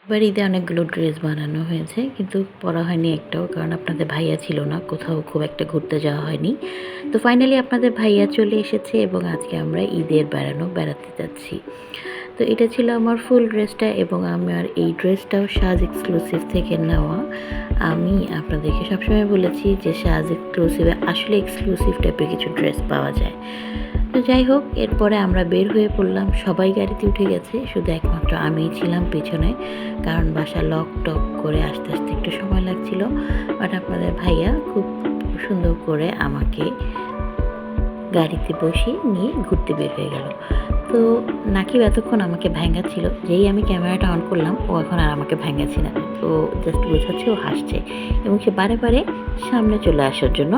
এবার ঈদে অনেকগুলো ড্রেস বানানো হয়েছে কিন্তু পরা হয়নি একটাও, কারণ আপনাদের ভাইয়া ছিল না, কোথাও খুব একটা ঘুরতে যাওয়া হয়নি। তো ফাইনালি আপনাদের ভাইয়া চলে এসেছে এবং আজকে আমরা ঈদের বেড়াতে যাচ্ছি। তো এটা ছিল আমার ফুল ড্রেসটা এবং আমার এই ড্রেসটাও সাজ এক্সক্লুসিভ থেকে নেওয়া। আমি আপনাদেরকে সবসময় বলেছি যে সাজ এক্সক্লুসিভে আসলে এক্সক্লুসিভ টাইপের কিছু ড্রেস পাওয়া যায়। তো যাই হোক, এরপরে আমরা বের হয়ে পড়লাম। সবাই গাড়িতে উঠে গেছে, শুধু একমাত্র আমিই ছিলাম পেছনে, কারণ বাসা লক টক করে আস্তে আস্তে একটু সময় লাগছিল। বাট আপনাদের ভাইয়া খুব সুন্দর করে আমাকে গাড়িতে বসিয়ে নিয়ে ঘুরতে বের হয়ে গেল। তো নাকিব এতক্ষণ আমাকে ভ্যাঙ্গাচ্ছিল, যেই আমি ক্যামেরাটা অন করলাম ও এখন আর আমাকে ভ্যাঙ্গাচ্ছে না, ও জাস্ট বোঝাচ্ছে, ও হাসছে এবং সে বারে বারে সামনে চলে আসার জন্য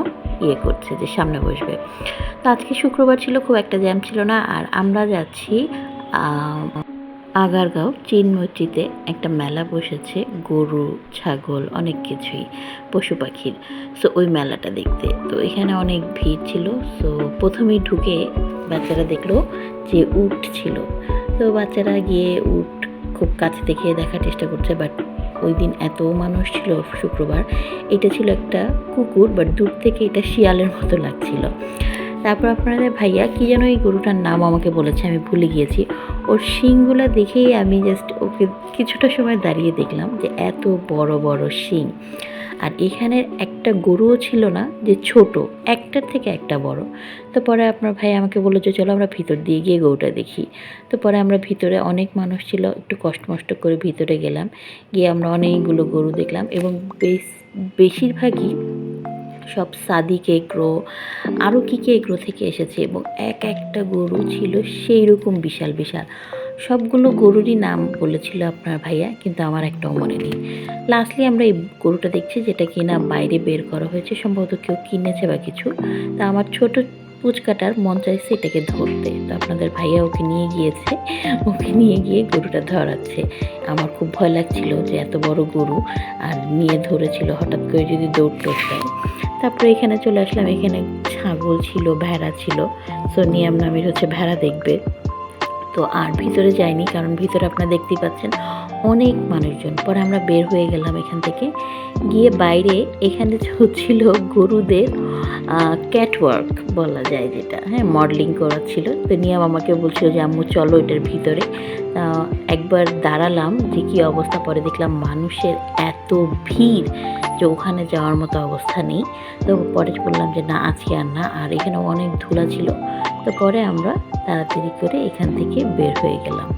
করছে যে সামনে বসবে। তো আজকে শুক্রবার ছিল, খুব একটা জ্যাম ছিল না। আর আমরা যাচ্ছি আগারগাঁও চিনমৈত্রীতে একটা মেলা বসেছে, গরু ছাগল অনেক কিছুই পশু পাখির। সো ওই মেলাটা দেখতে তো এখানে অনেক ভিড় ছিল। সো প্রথমেই ঢুকে বাচ্চারা দেখলো যে উট ছিল। তো বাচ্চারা গিয়ে উট খুব কাছে থেকে দেখার চেষ্টা করছে, বাট ওই দিন এত মানুষ ছিল শুক্রবার, এটা ছিল একটা কুকুর, বাট দূর থেকে এটা শিয়ালের মতো লাগছিল। তারপর আপনাদের ভাইয়া কী যেন এই গরুটার নাম আমাকে বলেছে, আমি ভুলে গিয়েছি। ওর শিংগুলো দেখেই আমি জাস্ট ওকে কিছুটা সময় দাঁড়িয়ে দেখলাম যে এত বড় বড় শিং। আর এখানের একটা গরুও ছিল না যে ছোট, একটার থেকে একটা বড়। তো পরে আপনার ভাই আমাকে বললো যে চলো আমরা ভিতর দিয়ে গিয়ে গরুটা দেখি। তো পরে আমরা ভিতরে, অনেক মানুষ ছিল, একটু কষ্ট মষ্ট করে ভিতরে গেলাম, গিয়ে আমরা অনেকগুলো গরু দেখলাম এবং বেশিরভাগই সব সাদিক এগ্রো আরও কী কী এগ্রো থেকে এসেছে এবং এক একটা গরু ছিল সেই রকম বিশাল বিশাল। সবগুলো গরুরই নাম বলেছিল আপনার ভাইয়া, কিন্তু আমার একটাও মনে নেই। লাস্টলি আমরা এই গরুটা দেখছি, যেটা কিনা বাইরে বের করা হয়েছে, সম্ভবত কেউ কিনেছে বা কিছু। তা আমার ছোট পুচকাটার মন চাইছে এটাকে ধরতে, তো আপনাদের ভাইয়া ওকে নিয়ে গিয়েছে, ওকে নিয়ে গিয়ে গরুটা ধরাচ্ছে। আমার খুব ভয় লাগছিল যে এত বড় গরু আর নিয়ে ধরেছিল, হঠাৎ করে যদি দৌড় দেয়। তারপরে এখানে চলে আসলাম, এখানে ছাগল ছিল, ভেড়া ছিল। সো নিয়ম নামের হচ্ছে ভেড়া দেখবে। তো আর ভিতরে যাইনি, কারণ ভিতরে আপনারা দেখতেই পাচ্ছেন অনেক মানুষজন। পরে আমরা বের হয়ে গেলাম এখান থেকে, গিয়ে বাইরে এখানে হচ্ছিল গরুদের ক্যাটওয়ার্ক বলা যায় যেটা, হ্যাঁ, মডেলিং করা ছিল। তো নিয়ম আমাকে বলছিল যে আম্মু চলো এটার ভিতরে। একবার দাঁড়ালাম যে কী অবস্থা, পরে দেখলাম মানুষের এত ভিড় যে ওখানে যাওয়ার মতো অবস্থা নেই। তো পরে বললাম যে না, আজকে আর না। আর এখানে অনেক ধুলা ছিল। তো পরে আমরা তাড়াতাড়ি করে এখান থেকে বের হয়ে গেলাম।